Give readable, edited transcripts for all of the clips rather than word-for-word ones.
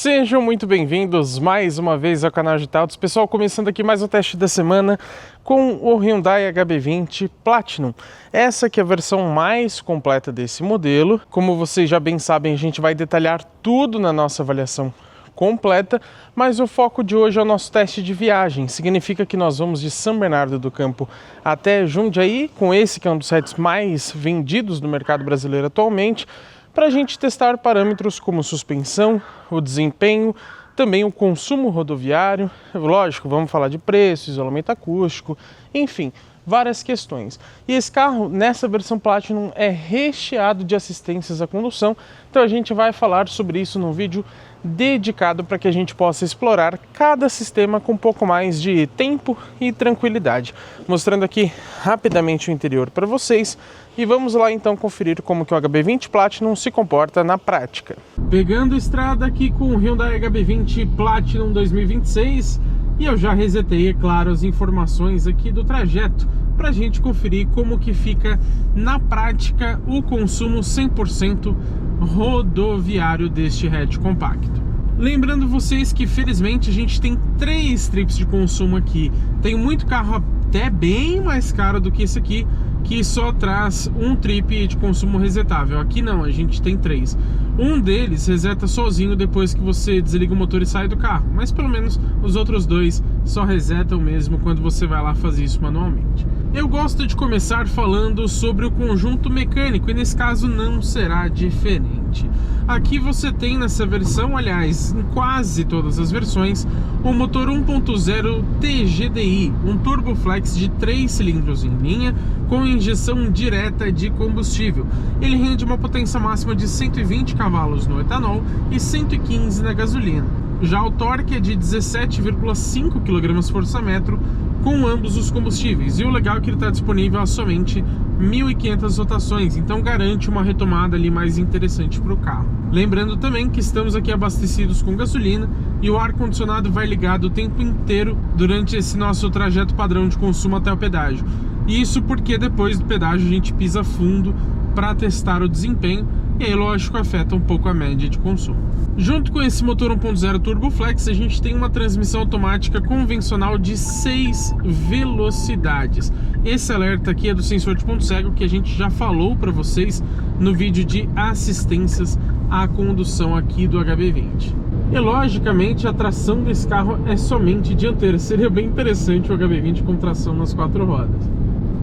Sejam muito bem-vindos mais uma vez ao canal de Autos. Pessoal, começando aqui mais um teste da semana com o Hyundai HB20 Platinum. Essa aqui é a versão mais completa desse modelo. Como vocês já bem sabem, a gente vai detalhar tudo na nossa avaliação completa, mas o foco de hoje é o nosso teste de viagem. Significa que nós vamos de São Bernardo do Campo até Jundiaí, com esse que é um dos sites mais vendidos no mercado brasileiro atualmente, para a gente testar parâmetros como suspensão, o desempenho, também o consumo rodoviário, lógico, vamos falar de preço, isolamento acústico, enfim, várias questões. E esse carro, nessa versão Platinum, é recheado de assistências à condução, então a gente vai falar sobre isso num vídeo dedicado para que a gente possa explorar cada sistema com um pouco mais de tempo e tranquilidade. Mostrando aqui rapidamente o interior para vocês e vamos lá então conferir como que o HB20 Platinum se comporta na prática. Pegando estrada aqui com o Hyundai HB20 Platinum 2026 e eu já resetei, é claro, as informações aqui do trajeto para a gente conferir como que fica na prática o consumo 100% rodoviário deste hatch compacto. Lembrando vocês que felizmente a gente tem 3 trips de consumo aqui. Tem muito carro até bem mais caro do que esse aqui, que só traz um trip de consumo resetável. Aqui não, a gente tem 3. Um deles reseta sozinho depois que você desliga o motor e sai do carro, mas pelo menos os outros 2 só resetam mesmo quando você vai lá fazer isso manualmente. Eu gosto de começar falando sobre o conjunto mecânico e nesse caso não será diferente. Aqui você tem nessa versão, aliás, em quase todas as versões, o motor 1.0 TGDI, um turboflex de 3 cilindros em linha com injeção direta de combustível. Ele rende uma potência máxima de 120 cavalos no etanol e 115 na gasolina. Já o torque é de 17,5 kgfm com ambos os combustíveis, e o legal é que ele está disponível a somente 1.500 rotações, então garante uma retomada ali mais interessante para o carro. Lembrando também que estamos aqui abastecidos com gasolina e o ar-condicionado vai ligado o tempo inteiro durante esse nosso trajeto padrão de consumo até o pedágio. Isso porque depois do pedágio a gente pisa fundo para testar o desempenho e aí, lógico, afeta um pouco a média de consumo. Junto com esse motor 1.0 Turboflex, a gente tem uma transmissão automática convencional de 6 velocidades. Esse alerta aqui é do sensor de ponto cego que a gente já falou para vocês no vídeo de assistências à condução aqui do HB20. E logicamente a tração desse carro é somente dianteira. Seria bem interessante o HB20 com tração nas 4 rodas.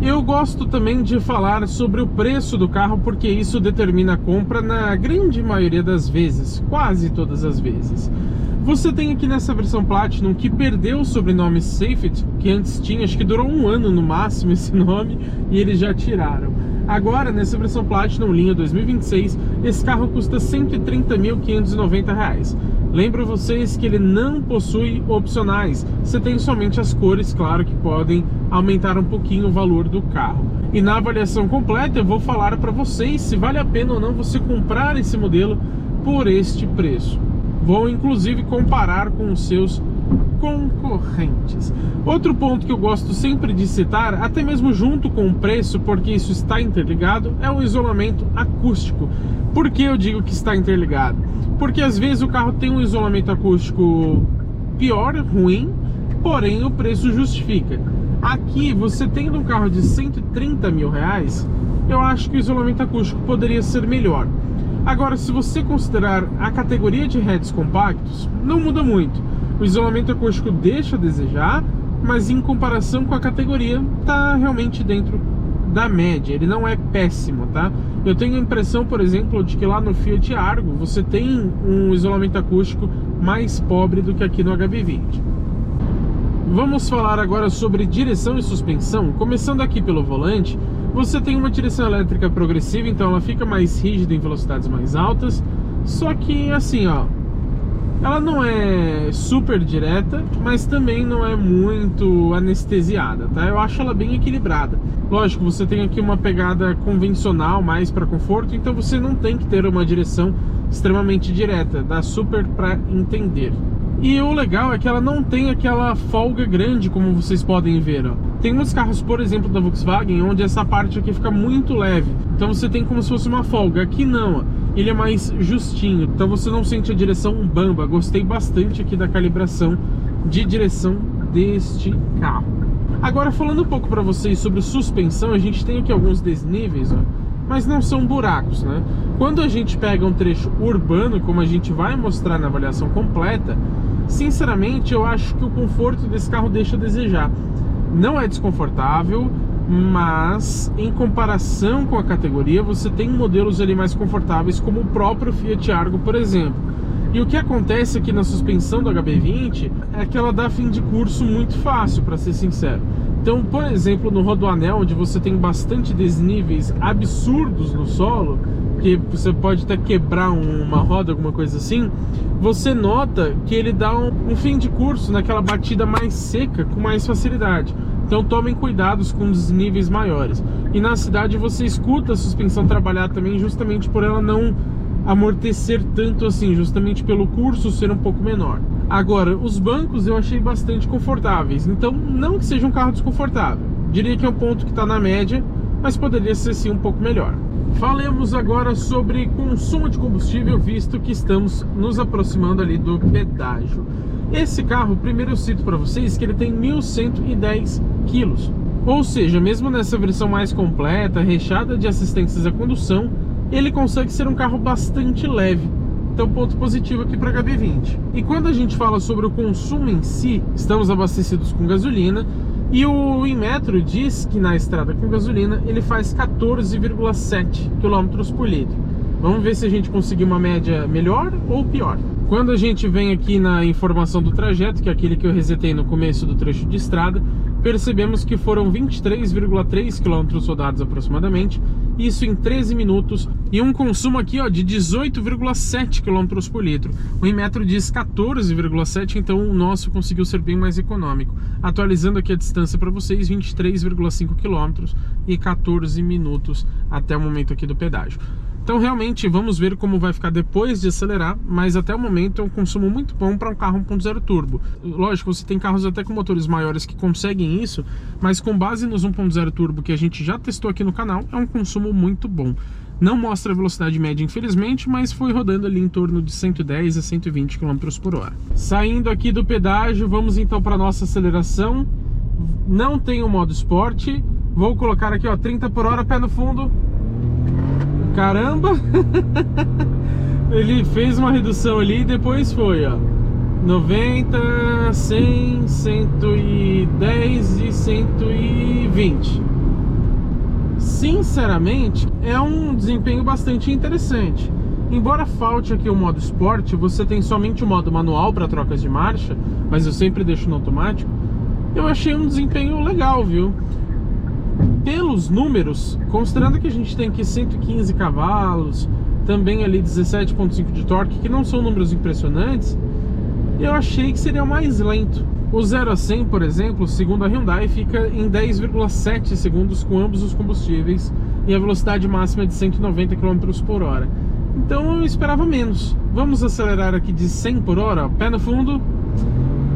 Eu gosto também de falar sobre o preço do carro, porque isso determina a compra na grande maioria das vezes, quase todas as vezes. Você tem aqui nessa versão Platinum que perdeu o sobrenome Safety, que antes tinha, acho que durou 1 ano no máximo esse nome, e eles já tiraram. Agora, nessa versão Platinum linha 2026, esse carro custa R$ 130.590. Lembro vocês que ele não possui opcionais, você tem somente as cores, claro, que podem aumentar um pouquinho o valor do carro. E na avaliação completa eu vou falar para vocês se vale a pena ou não você comprar esse modelo por este preço. Vou inclusive comparar com os seus concorrentes. Outro ponto que eu gosto sempre de citar, até mesmo junto com o preço, porque isso está interligado, é o isolamento acústico. Por que eu digo que está interligado? Porque às vezes o carro tem um isolamento acústico pior, ruim, porém o preço justifica. Aqui, você tendo um carro de 130 mil reais, eu acho que o isolamento acústico poderia ser melhor. Agora, se você considerar a categoria de hatches compactos, não muda muito. O isolamento acústico deixa a desejar, mas em comparação com a categoria, está realmente dentro da média, ele não é péssimo, tá? Eu tenho a impressão, por exemplo, de que lá no Fiat Argo você tem um isolamento acústico mais pobre do que aqui no HB20. Vamos falar agora sobre direção e suspensão. Começando aqui pelo volante, você tem uma direção elétrica progressiva, então ela fica mais rígida em velocidades mais altas, só que assim, ó, ela não é super direta, mas também não é muito anestesiada, tá? Eu acho ela bem equilibrada. Lógico, você tem aqui uma pegada convencional, mais para conforto, então você não tem que ter uma direção extremamente direta, dá super para entender. E o legal é que ela não tem aquela folga grande, como vocês podem ver, ó. Tem uns carros, por exemplo, da Volkswagen, onde essa parte aqui fica muito leve, então você tem como se fosse uma folga. Aqui não, ó. ele é mais justinho, então você não sente a direção bamba. Gostei bastante aqui da calibração de direção deste carro. Agora, falando um pouco para vocês sobre suspensão, a gente tem aqui alguns desníveis, ó, mas não são buracos, né? Quando a gente pega um trecho urbano, como a gente vai mostrar na avaliação completa, sinceramente eu acho que o conforto desse carro deixa a desejar. Não é desconfortável, mas em comparação com a categoria, você tem modelos ali mais confortáveis, como o próprio Fiat Argo, por exemplo. E o que acontece aqui na suspensão do HB20 é que ela dá fim de curso muito fácil, para ser sincero. Então, por exemplo, no Rodoanel, onde você tem bastante desníveis absurdos no solo, que você pode até quebrar uma roda, alguma coisa assim, você nota que ele dá um fim de curso naquela batida mais seca com mais facilidade. Então tomem cuidados com desníveis maiores. E na cidade você escuta a suspensão trabalhar também, justamente por ela não amortecer tanto assim, justamente pelo curso ser um pouco menor. Agora, os bancos eu achei bastante confortáveis, então não que seja um carro desconfortável, diria que é um ponto que está na média, mas poderia ser sim um pouco melhor. Falemos agora sobre consumo de combustível, visto que estamos nos aproximando ali do pedágio. Esse carro, primeiro eu cito para vocês que ele tem 1.110 quilos, ou seja, mesmo nessa versão mais completa, recheada de assistências à condução, ele consegue ser um carro bastante leve. Então, ponto positivo aqui para HB20. E quando a gente fala sobre o consumo em si, estamos abastecidos com gasolina, e o Inmetro diz que na estrada com gasolina ele faz 14,7 km por litro. Vamos ver se a gente conseguir uma média melhor ou pior. Quando a gente vem aqui na informação do trajeto, que é aquele que eu resetei no começo do trecho de estrada, percebemos que foram 23,3 km rodados aproximadamente, isso em 13 minutos, e um consumo aqui ó, de 18,7 km por litro. O Inmetro diz 14,7, então o nosso conseguiu ser bem mais econômico. Atualizando aqui a distância para vocês, 23,5 km e 14 minutos até o momento aqui do pedágio. Então realmente vamos ver como vai ficar depois de acelerar, mas até o momento é um consumo muito bom para um carro 1.0 turbo. Lógico, você tem carros até com motores maiores que conseguem isso, mas com base nos 1.0 turbo que a gente já testou aqui no canal, é um consumo muito bom. Não mostra a velocidade média, infelizmente, mas foi rodando ali em torno de 110 a 120 km por hora. Saindo aqui do pedágio, vamos então para a nossa aceleração. Não tem o modo esporte, vou colocar aqui ó, 30 por hora, pé no fundo. Caramba! Ele fez uma redução ali e depois foi, ó, 90, 100, 110 e 120. Sinceramente, é um desempenho bastante interessante. Embora falte aqui o modo esporte, você tem somente o modo manual para trocas de marcha, mas eu sempre deixo no automático. Eu achei um desempenho legal, viu? Pelos números, considerando que a gente tem aqui 115 cavalos, também ali 17,5 de torque, que não são números impressionantes, eu achei que seria mais lento. O 0 a 100, por exemplo, segundo a Hyundai, fica em 10,7 segundos com ambos os combustíveis e a velocidade máxima é de 190 km por hora. Então eu esperava menos. Vamos acelerar aqui de 100 por hora, pé no fundo.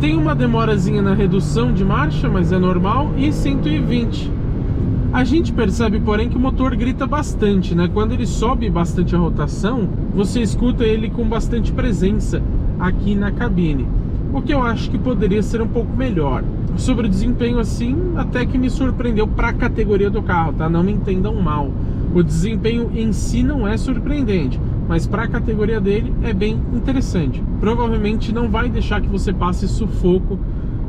Tem uma demorazinha na redução de marcha, mas é normal, e 120. A gente percebe, porém, que o motor grita bastante, né? Quando ele sobe bastante a rotação, você escuta ele com bastante presença aqui na cabine, o que eu acho que poderia ser um pouco melhor. Sobre o desempenho, assim, até que me surpreendeu para a categoria do carro, tá? Não me entendam mal. O desempenho em si não é surpreendente, mas para a categoria dele é bem interessante. Provavelmente não vai deixar que você passe sufoco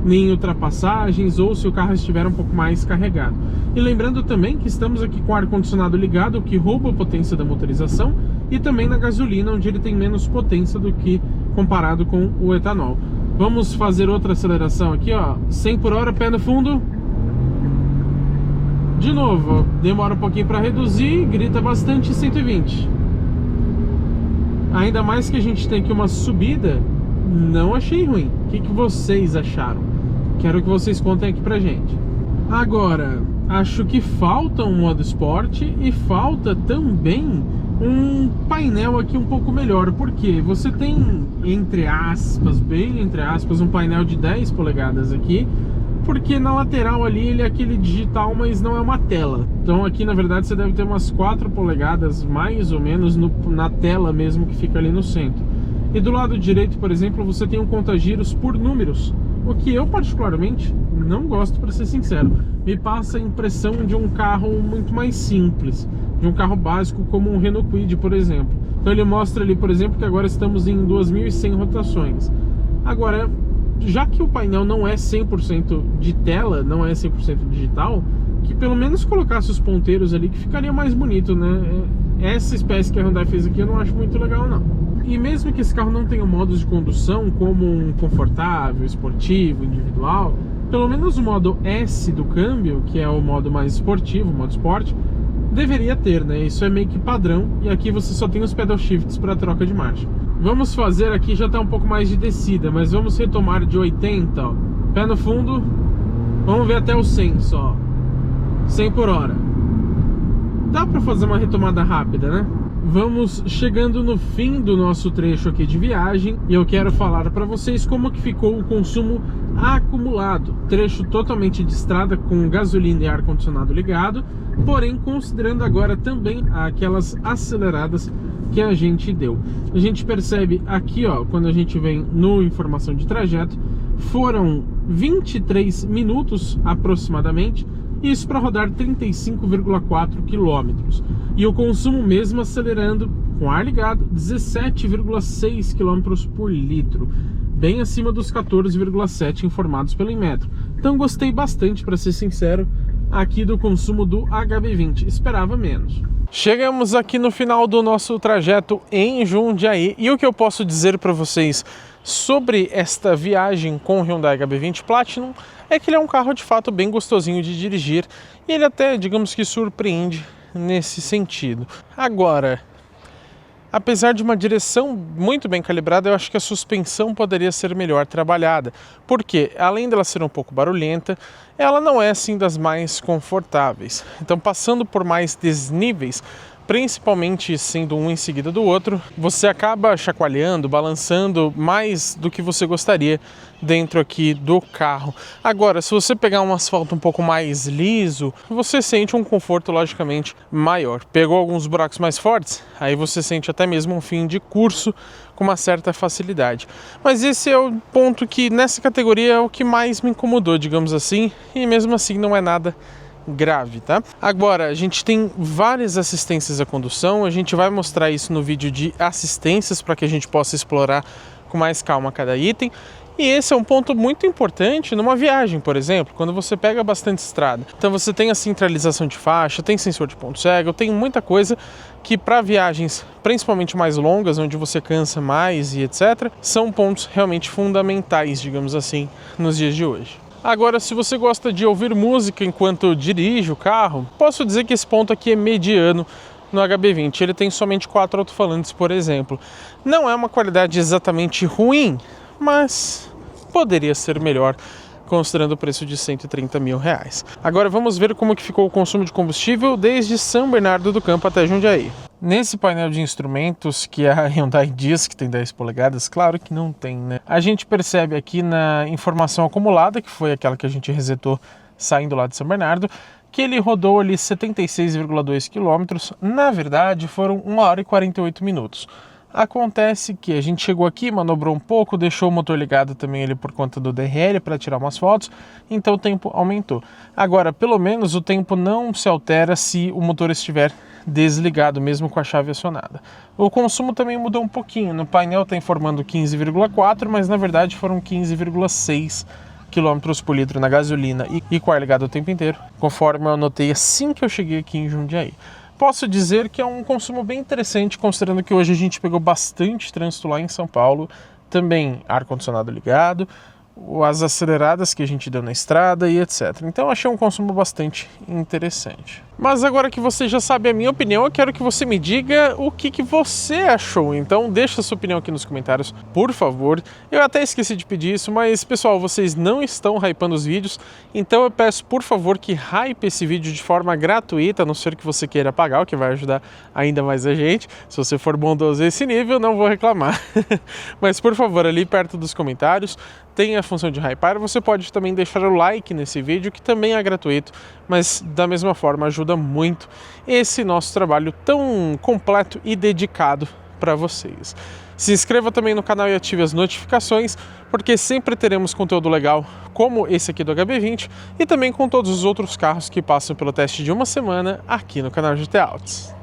nem ultrapassagens ou se o carro estiver um pouco mais carregado. E lembrando também que estamos aqui com o ar-condicionado ligado, o que rouba a potência da motorização, e também na gasolina, onde ele tem menos potência do que comparado com o etanol. Vamos fazer outra aceleração aqui, ó, 100 por hora, pé no fundo. De novo, ó, demora um pouquinho para reduzir, grita bastante, 120. Ainda mais que a gente tem aqui uma subida, não achei ruim. O que vocês acharam? Quero que vocês contem aqui pra gente. Agora, acho que falta um modo esporte e falta também um painel aqui um pouco melhor, porque você tem, entre aspas, bem entre aspas, um painel de 10 polegadas aqui, porque na lateral ali ele é aquele digital, mas não é uma tela. Então aqui na verdade você deve ter umas 4 polegadas mais ou menos na tela mesmo que fica ali no centro. E do lado direito, por exemplo, você tem um contagiros por números, o que eu particularmente não gosto, para ser sincero. Me passa a impressão de um carro muito mais simples, de um carro básico como um Renault Kwid, por exemplo. Então ele mostra ali, por exemplo, que agora estamos em 2.100 rotações. Agora, já que o painel não é 100% de tela, não é 100% digital, que pelo menos colocasse os ponteiros ali, que ficaria mais bonito, né? Essa espécie que a Hyundai fez aqui eu não acho muito legal, não. E mesmo que esse carro não tenha modos de condução, como um confortável, esportivo, individual, pelo menos o modo S do câmbio, que é o modo mais esportivo, o modo esporte, deveria ter, né? Isso é meio que padrão, e aqui você só tem os pedal shifts para troca de marcha. Vamos fazer aqui, já está um pouco mais de descida, mas vamos retomar de 80, ó. Pé no fundo, vamos ver até o 100 só, 100 por hora. Dá para fazer uma retomada rápida, né? Vamos chegando no fim do nosso trecho aqui de viagem e eu quero falar para vocês como que ficou o consumo acumulado. Trecho totalmente de estrada com gasolina e ar-condicionado ligado, porém considerando agora também aquelas aceleradas que a gente deu. A gente percebe aqui, ó, quando a gente vem no informação de trajeto, foram 23 minutos aproximadamente, isso para rodar 35,4 km. E o consumo mesmo acelerando com ar ligado 17,6 km por litro, bem acima dos 14,7 informados pelo Inmetro. Então gostei bastante, para ser sincero, aqui do consumo do HB20, esperava menos. Chegamos aqui no final do nosso trajeto em Jundiaí e o que eu posso dizer para vocês sobre esta viagem com o Hyundai HB20 Platinum é que ele é um carro de fato bem gostosinho de dirigir e ele até, digamos que, surpreende nesse sentido. Agora, apesar de uma direção muito bem calibrada, eu acho que a suspensão poderia ser melhor trabalhada, porque além dela ser um pouco barulhenta, ela não é assim das mais confortáveis. Então, passando por mais desníveis, principalmente sendo um em seguida do outro, você acaba chacoalhando, balançando mais do que você gostaria dentro aqui do carro. Agora, se você pegar um asfalto um pouco mais liso, você sente um conforto logicamente maior. Pegou alguns buracos mais fortes, aí você sente até mesmo um fim de curso com uma certa facilidade. Mas esse é o ponto que nessa categoria é o que mais me incomodou, digamos assim, e mesmo assim não é nada grave, tá? Agora, a gente tem várias assistências à condução, a gente vai mostrar isso no vídeo de assistências para que a gente possa explorar com mais calma cada item. E esse é um ponto muito importante numa viagem, por exemplo, quando você pega bastante estrada. Então você tem a centralização de faixa, tem sensor de ponto cego, tem muita coisa que para viagens, principalmente mais longas, onde você cansa mais e etc., são pontos realmente fundamentais, digamos assim, nos dias de hoje. Agora, se você gosta de ouvir música enquanto dirige o carro, posso dizer que esse ponto aqui é mediano no HB20. Ele tem somente 4 alto-falantes, por exemplo. Não é uma qualidade exatamente ruim, mas poderia ser melhor, considerando o preço de R$130 mil. Agora vamos ver como que ficou o consumo de combustível desde São Bernardo do Campo até Jundiaí. Nesse painel de instrumentos que a Hyundai diz que tem 10 polegadas, claro que não tem, né? A gente percebe aqui na informação acumulada, que foi aquela que a gente resetou saindo lá de São Bernardo, que ele rodou ali 76,2 km. Na verdade, foram 1 hora e 48 minutos. Acontece que a gente chegou aqui, manobrou um pouco, deixou o motor ligado também ali por conta do DRL para tirar umas fotos, então o tempo aumentou. Agora, pelo menos o tempo não se altera se o motor estiver desligado, mesmo com a chave acionada. O consumo também mudou um pouquinho, no painel está informando 15,4, mas na verdade foram 15,6 km por litro na gasolina e com ar ligado o tempo inteiro, conforme eu anotei assim que eu cheguei aqui em Jundiaí. Posso dizer que é um consumo bem interessante, considerando que hoje a gente pegou bastante trânsito lá em São Paulo, também ar-condicionado ligado, as aceleradas que a gente deu na estrada e etc. Então achei um consumo bastante interessante. Mas agora que você já sabe a minha opinião, eu quero que você me diga o que você achou. Então deixa a sua opinião aqui nos comentários, por favor. Eu até esqueci de pedir isso, mas pessoal, vocês não estão hypando os vídeos, então eu peço por favor que hype esse vídeo de forma gratuita, a não ser que você queira pagar, o que vai ajudar ainda mais a gente. Se você for bondoso a esse nível, não vou reclamar. Mas por favor, ali perto dos comentários, tem a função de hypar. Você pode também deixar o like nesse vídeo, que também é gratuito, mas da mesma forma ajuda muito esse nosso trabalho tão completo e dedicado para vocês. Se inscreva também no canal e ative as notificações, porque sempre teremos conteúdo legal como esse aqui do HB20 e também com todos os outros carros que passam pelo teste de uma semana aqui no canal GT Autos.